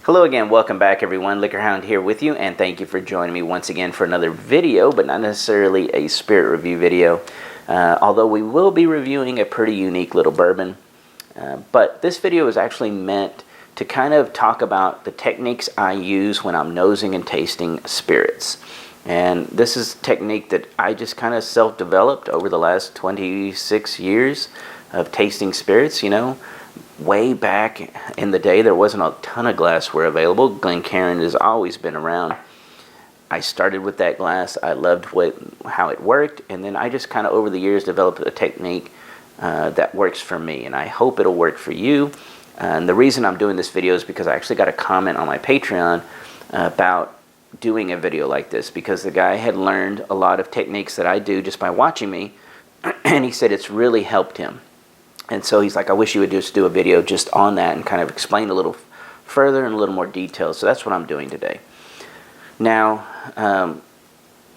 Hello again, welcome back everyone. LiquorHound here with you, and thank you for joining me once again for another video, but not necessarily a spirit review video. Although we will be reviewing a pretty unique little bourbon. But this video is actually meant to kind of talk about the techniques I use when I'm nosing and tasting spirits. And this is a technique that I just kind of self-developed over the last 26 years of tasting spirits, you know. Way back in the day, there wasn't a ton of glassware available. Glencairn has always been around. I started with that glass. I loved how it worked, and then I just kind of over the years developed a technique that works for me, and I hope it'll work for you. And the reason I'm doing this video is because I actually got a comment on my Patreon about doing a video like this, because the guy had learned a lot of techniques that I do just by watching me, and he said it's really helped him. And so he's like, I wish you would just do a video just on that and kind of explain a little further and a little more detail. So that's what I'm doing today. Now,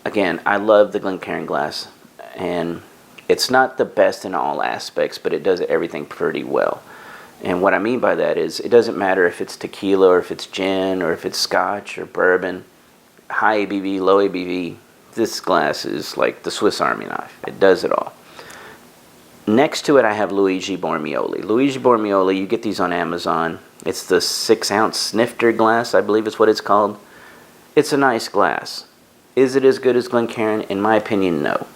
again, I love the Glencairn glass. And it's not the best in all aspects, but it does everything pretty well. And what I mean by that is it doesn't matter if it's tequila or if it's gin or if it's scotch or bourbon, high ABV, low ABV. This glass is like the Swiss Army knife. It does it all. Next to it, I have Luigi Bormioli. Luigi Bormioli, you get these on Amazon. It's the 6-ounce snifter glass, I believe is what it's called. It's a nice glass. Is it as good as Glencairn? In my opinion, no.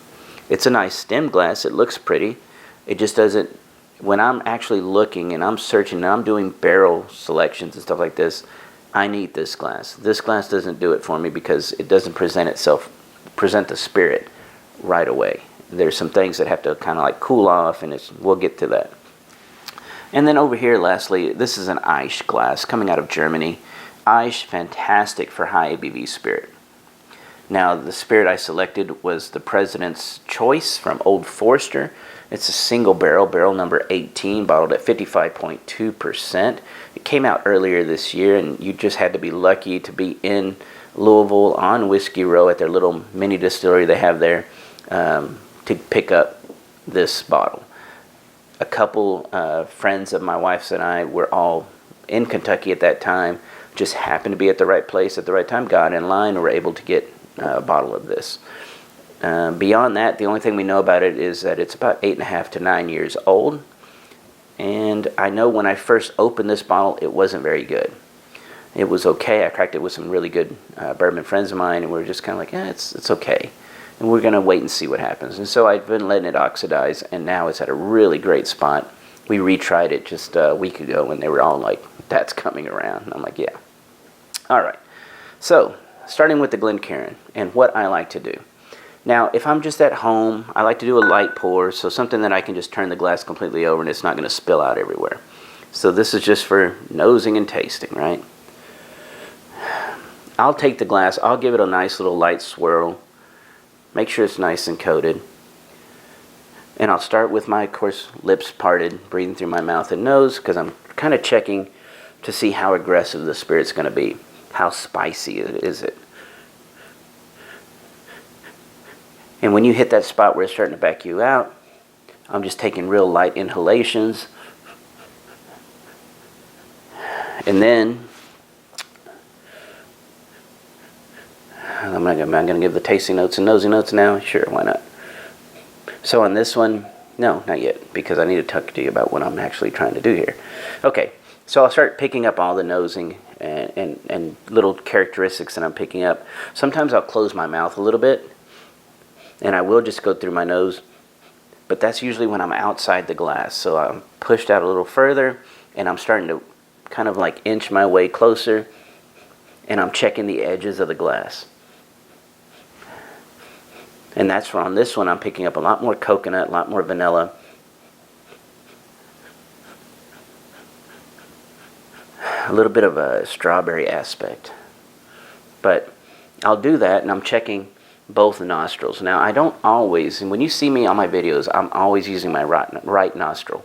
It's a nice stem glass. It looks pretty. It just doesn't, when I'm actually looking and I'm searching and I'm doing barrel selections and stuff like this, I need this glass. This glass doesn't do it for me because it doesn't present the spirit right away. There's some things that have to kind of like cool off, and we'll get to that. And then over here, lastly, this is an Eisch glass coming out of Germany. Eisch, fantastic for high ABV spirit. Now, the spirit I selected was the President's Choice from Old Forester. It's a single barrel, barrel number 18, bottled at 55.2%. It came out earlier this year, and you just had to be lucky to be in Louisville on Whiskey Row at their little mini distillery they have there. To pick up this bottle. A couple friends of my wife's and I were all in Kentucky at that time, just happened to be at the right place at the right time, got in line, and were able to get a bottle of this. Beyond that, the only thing we know about it is that it's about 8.5 to 9 years old, and I know when I first opened this bottle, it wasn't very good. It was okay. I cracked it with some really good bourbon friends of mine, and we were just kind of like, it's okay. And we're going to wait and see what happens. And so I've been letting it oxidize, and now it's at a really great spot. We retried it just a week ago, and they were all like, that's coming around. And I'm like, yeah. All right. So, starting with the Glencairn and what I like to do. Now, if I'm just at home, I like to do a light pour, so something that I can just turn the glass completely over and it's not going to spill out everywhere. So this is just for nosing and tasting, right? I'll take the glass, I'll give it a nice little light swirl. Make sure it's nice and coated. And I'll start with my, of course, lips parted, breathing through my mouth and nose, because I'm kind of checking to see how aggressive the spirit's going to be. How spicy is it? And when you hit that spot where it's starting to back you out, I'm just taking real light inhalations. And then I'm going to give the tasting notes and nosy notes now. Sure, why not? So on this one, no, not yet, because I need to talk to you about what I'm actually trying to do here. Okay, so I'll start picking up all the nosing and little characteristics that I'm picking up. Sometimes I'll close my mouth a little bit, and I will just go through my nose, but that's usually when I'm outside the glass. So I'm pushed out a little further, and I'm starting to kind of like inch my way closer, and I'm checking the edges of the glass. And that's where on this one I'm picking up a lot more coconut, a lot more vanilla. A little bit of a strawberry aspect. But I'll do that, and I'm checking both nostrils. Now, I don't always, and when you see me on my videos, I'm always using my right nostril.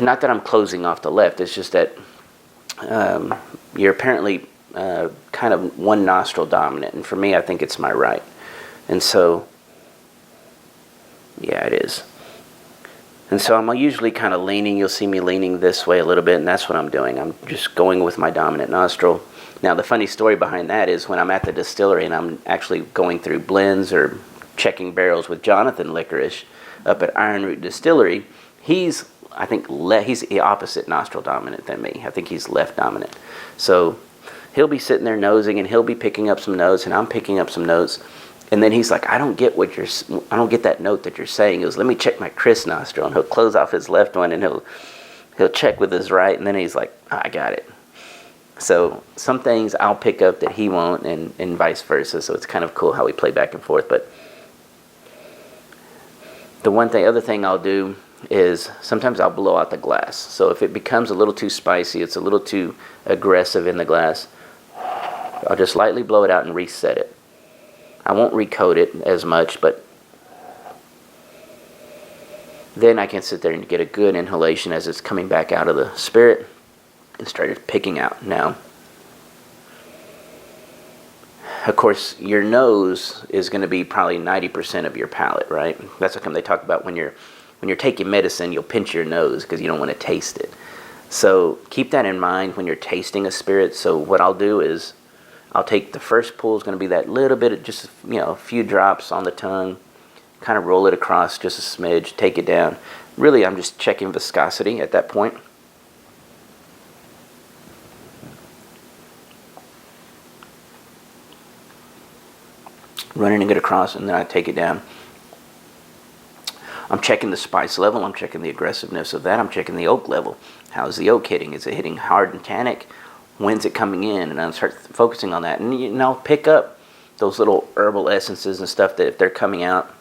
Not that I'm closing off the left, it's just that you're apparently kind of one nostril dominant, and for me I think it's my right, and so yeah, it is. And so I'm usually kind of leaning, you'll see me leaning this way a little bit, and that's what I'm doing. I'm just going with my dominant nostril. Now the funny story behind that is when I'm at the distillery and I'm actually going through blends or checking barrels with Jonathan Licorice up at Iron Root Distillery, he's the opposite nostril dominant than me. I think he's left dominant. So he'll be sitting there nosing and he'll be picking up some notes and I'm picking up some notes. And then he's like, I don't get that note that you're saying. He goes, let me check my Chris nostril. And he'll close off his left one and he'll check with his right. And then he's like, I got it. So some things I'll pick up that he won't and vice versa. So it's kind of cool how we play back and forth. But the other thing I'll do is sometimes I'll blow out the glass. So if it becomes a little too spicy, it's a little too aggressive in the glass, I'll just lightly blow it out and reset it. I won't recoat it as much, but then I can sit there and get a good inhalation as it's coming back out of the spirit and start picking out. Now, of course, your nose is going to be probably 90% of your palate, right? That's what they talk about when you're taking medicine, you'll pinch your nose because you don't want to taste it. So keep that in mind when you're tasting a spirit. So what I'll do is I'll take the first pull is going to be that little bit of just, a few drops on the tongue, kind of roll it across just a smidge, take it down. Really, I'm just checking viscosity at that point. Running it across and then I take it down. I'm checking the spice level, I'm checking the aggressiveness of that, I'm checking the oak level. How's the oak hitting? Is it hitting hard and tannic? When's it coming in? And I'll start focusing on that. And I'll pick up those little herbal essences and stuff that if they're coming out,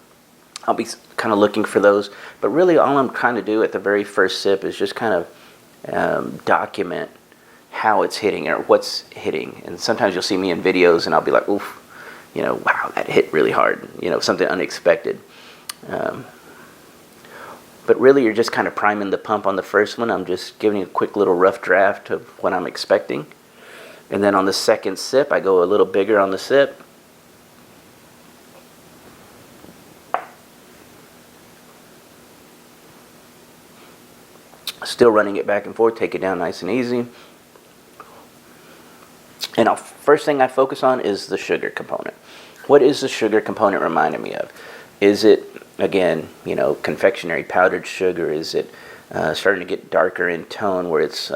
I'll be kind of looking for those. But really all I'm trying to do at the very first sip is just kind of document how it's hitting or what's hitting. And sometimes you'll see me in videos and I'll be like, oof, wow, that hit really hard, something unexpected. But really, you're just kind of priming the pump on the first one. I'm just giving you a quick little rough draft of what I'm expecting. And then on the second sip, I go a little bigger on the sip. Still running it back and forth, take it down nice and easy. And first thing I focus on is the sugar component. What is the sugar component reminding me of? Is it, again, confectionery powdered sugar? Is it starting to get darker in tone where it's,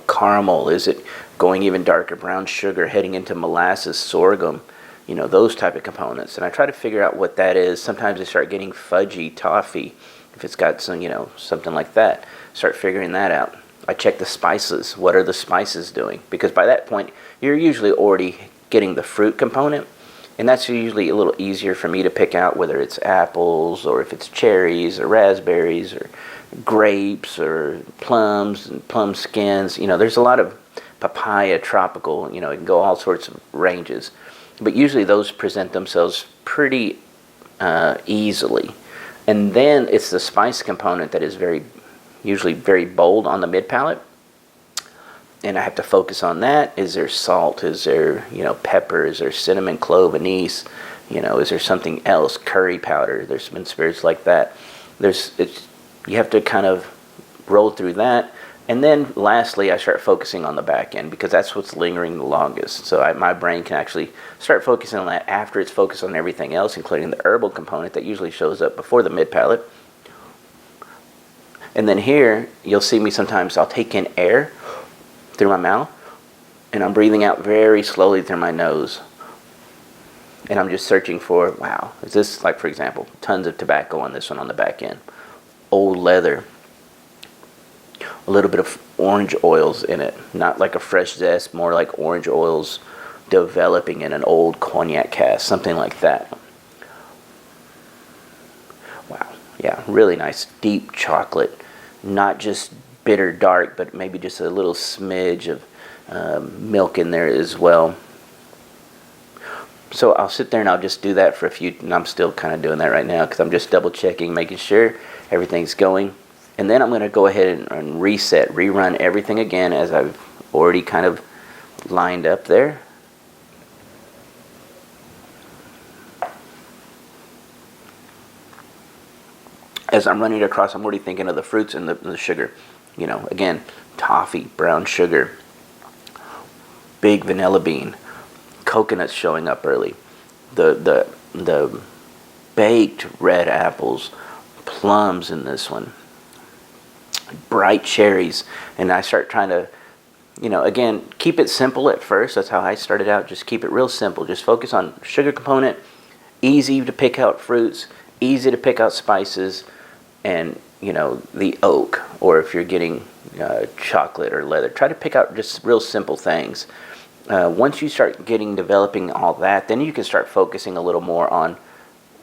caramel? Is it going even darker brown sugar heading into molasses, sorghum? Those type of components. And I try to figure out what that is. Sometimes I start getting fudgy, toffee, if it's got some, something like that. Start figuring that out. I check the spices. What are the spices doing? Because by that point, you're usually already getting the fruit component. And that's usually a little easier for me to pick out whether it's apples or if it's cherries or raspberries or grapes or plums and plum skins. There's a lot of papaya, tropical, it can go all sorts of ranges. But usually those present themselves pretty easily. And then it's the spice component that is usually very bold on the mid palate. And I have to focus on that. Is there salt? Is there, pepper? Is there cinnamon, clove, anise? Is there something else? Curry powder. There's been spirits like that. You have to kind of roll through that. And then lastly, I start focusing on the back end because that's what's lingering the longest. So my brain can actually start focusing on that after it's focused on everything else, including the herbal component that usually shows up before the mid palate. And then here, you'll see me sometimes, I'll take in air through my mouth, and I'm breathing out very slowly through my nose. And I'm just searching for, wow, is this, like for example, tons of tobacco on this one on the back end. Old leather. A little bit of orange oils in it. Not like a fresh zest, more like orange oils developing in an old cognac cask, something like that. Wow, yeah, really nice, deep chocolate. Not just bitter dark, but maybe just a little smidge of milk in there as well. So I'll sit there and I'll just do that for a few, and I'm still kind of doing that right now because I'm just double checking, making sure everything's going. And then I'm going to go ahead and reset, rerun everything again as I've already kind of lined up there. as I'm running it across, I'm already thinking of the fruits and the sugar. You know, again, toffee, brown sugar, big vanilla bean, coconuts showing up early, the baked red apples, plums in this one, bright cherries. And I start trying to, you know, again, keep it simple at first. That's how I started out. Just keep it real simple. Just focus on sugar component, easy to pick out fruits, easy to pick out spices, and, you know, the oak, or if you're getting chocolate or leather, try to pick out just real simple things. Once you start developing all that, then you can start focusing a little more on,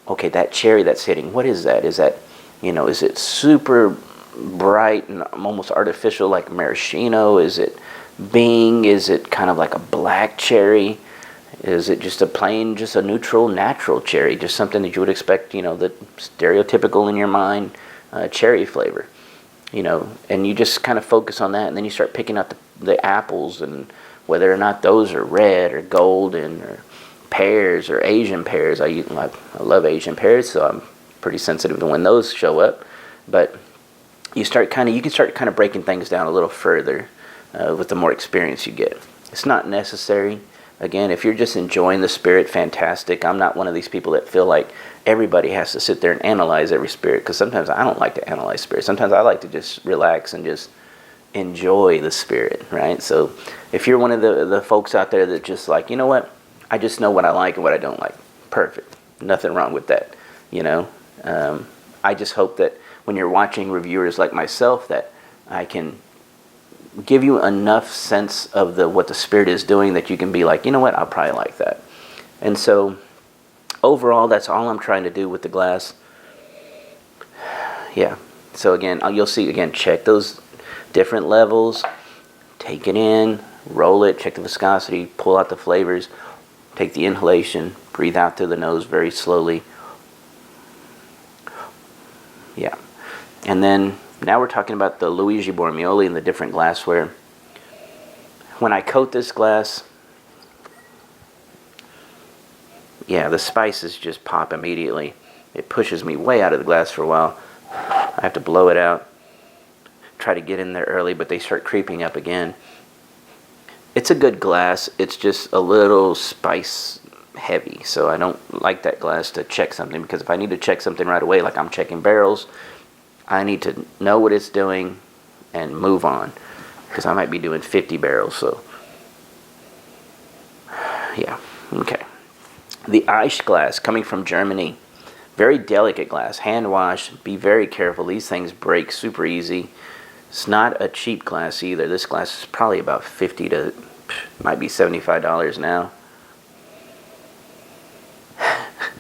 okay, that cherry that's hitting, what is that? Is that, you know, is it super bright and almost artificial like maraschino? Is it Bing? Is it kind of like a black cherry? Is it just a plain, just a neutral, natural cherry? Just something that you would expect, you know, the stereotypical in your mind cherry flavor, you know, and you just kind of focus on that, and then you start picking out the apples and whether or not those are red or golden, or pears or Asian pears. I love Asian pears, so I'm pretty sensitive to when those show up. But you can start kind of breaking things down a little further with the more experience you get. It's not necessary. Again, if you're just enjoying the spirit, fantastic. I'm not one of these people that feel like everybody has to sit there and analyze every spirit, because sometimes I don't like to analyze spirit. Sometimes I like to just relax and just enjoy the spirit, right? So if you're one of the folks out there that just like, you know what, I just know what I like and what I don't like, perfect. Nothing wrong with that, you know. I just hope that when you're watching reviewers like myself, that I can give you enough sense of what the spirit is doing that you can be like, you know what, I'll probably like that. And so overall, that's all I'm trying to do with the glass. Yeah. So again, you'll see, again, check those different levels, take it in, roll it, check the viscosity, pull out the flavors, take the inhalation, breathe out through the nose very slowly. Yeah. And then now we're talking about the Luigi Bormioli and the different glassware. When I coat this glass, yeah, the spices just pop immediately. It pushes me way out of the glass for a while. I have to blow it out, try to get in there early, but they start creeping up again. It's a good glass. It's just a little spice heavy, so I don't like that glass to check something, because if I need to check something right away, like I'm checking barrels, I need to know what it's doing and move on, because I might be doing 50 barrels. So yeah, okay. The Eisch glass, coming from Germany, very delicate glass, hand wash. Be very careful. These things break super easy. It's not a cheap glass either. This glass is probably about $50 to might be $75 now.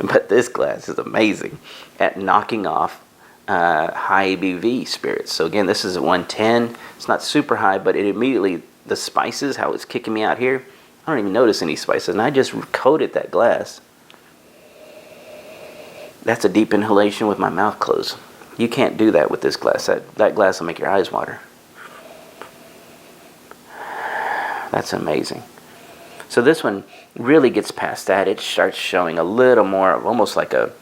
But this glass is amazing at knocking off high ABV spirits. So again, this is a 110. It's not super high, but it immediately, the spices, how it's kicking me out here, I don't even notice any spices, and I just coated that glass. That's a deep inhalation with my mouth closed. You can't do that with this glass. That glass will make your eyes water. That's amazing. So this one really gets past that. It starts showing a little more, almost like a,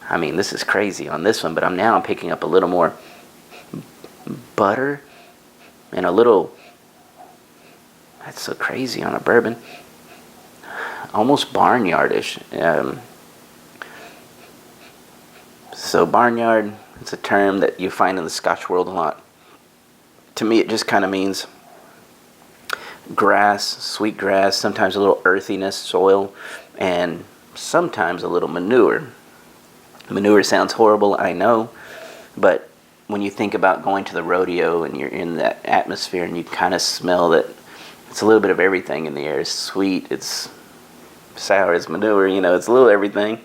I mean, this is crazy on this one, but I'm picking up a little more butter and a little, that's so crazy on a bourbon, almost barnyardish. So barnyard, it's a term that you find in the Scotch world a lot. To me, it just kind of means grass, sweet grass, sometimes a little earthiness, soil, and sometimes a little manure. Manure sounds horrible, I know, but when you think about going to the rodeo and you're in that atmosphere and you kind of smell that it's a little bit of everything in the air. It's sweet, it's sour, it's manure, you know, it's a little everything.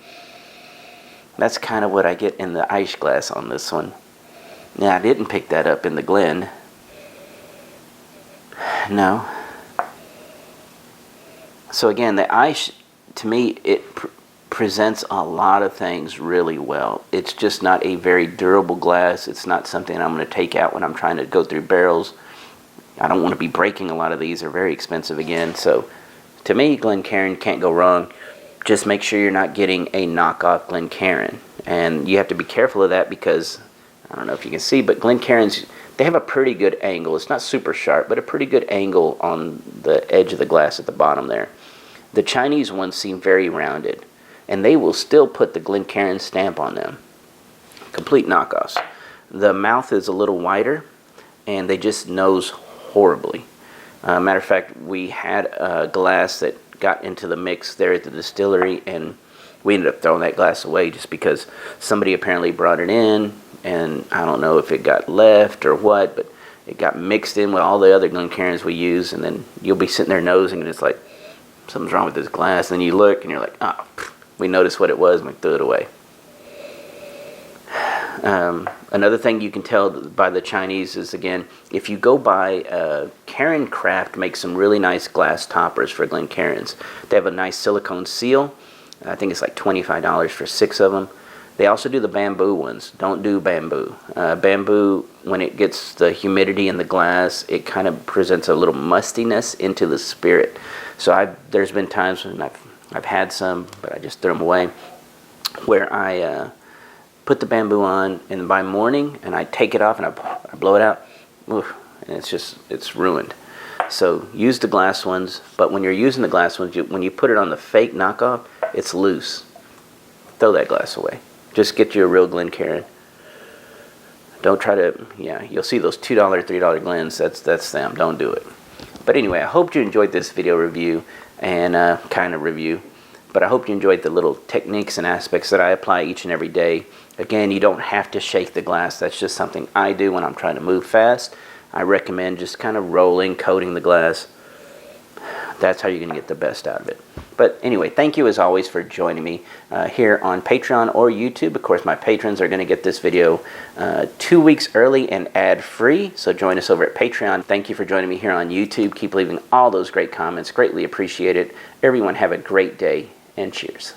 That's kind of what I get in the Eisch glass on this one. Now, I didn't pick that up in the Glen. No. So again, the Eisch, to me, it presents a lot of things really well. It's just not a very durable glass. It's not something I'm going to take out when I'm trying to go through barrels. I don't want to be breaking a lot of these. They're very expensive again. So to me, Glencairn, can't go wrong. Just make sure you're not getting a knockoff Glencairn. And you have to be careful of that because, I don't know if you can see, but Glencairn's, they have a pretty good angle. It's not super sharp, but a pretty good angle on the edge of the glass at the bottom there. The Chinese ones seem very rounded, and they will still put the Glencairn stamp on them. Complete knockoffs. The mouth is a little wider, and they just nose horribly. Matter of fact, we had a glass that got into the mix there at the distillery, and we ended up throwing that glass away just because somebody apparently brought it in, and I don't know if it got left or what, but it got mixed in with all the other Glencairns we use, and then you'll be sitting there nosing, and it's like, something's wrong with this glass, and then you look, and you're like, oh, we noticed what it was, and we threw it away. Another thing you can tell by the Chinese is, again, if you go by, Cairn Craft makes some really nice glass toppers for Glencairns. They have a nice silicone seal. I think it's like $25 for 6 of them. They also do the bamboo ones. Don't do bamboo. Bamboo, when it gets the humidity in the glass, it kind of presents a little mustiness into the spirit. So there's been times when I've had some, but I just threw them away, where I put the bamboo on, and by morning, and I take it off and I blow it out, oof, and it's ruined. So use the glass ones, but when you're using the glass ones, when you put it on the fake knockoff, it's loose. Throw that glass away. Just get you a real Glencairn. Don't try to, yeah, you'll see those $2, $3 Glens, that's them, don't do it. But anyway, I hope you enjoyed this video review, and kind of review. But I hope you enjoyed the little techniques and aspects that I apply each and every day. Again, you don't have to shake the glass. That's just something I do when I'm trying to move fast. I recommend just kind of rolling, coating the glass. That's how you're going to get the best out of it. But anyway, thank you as always for joining me here on Patreon or YouTube. Of course, my patrons are going to get this video 2 weeks early and ad-free. So join us over at Patreon. Thank you for joining me here on YouTube. Keep leaving all those great comments. Greatly appreciate it. Everyone have a great day, and cheers.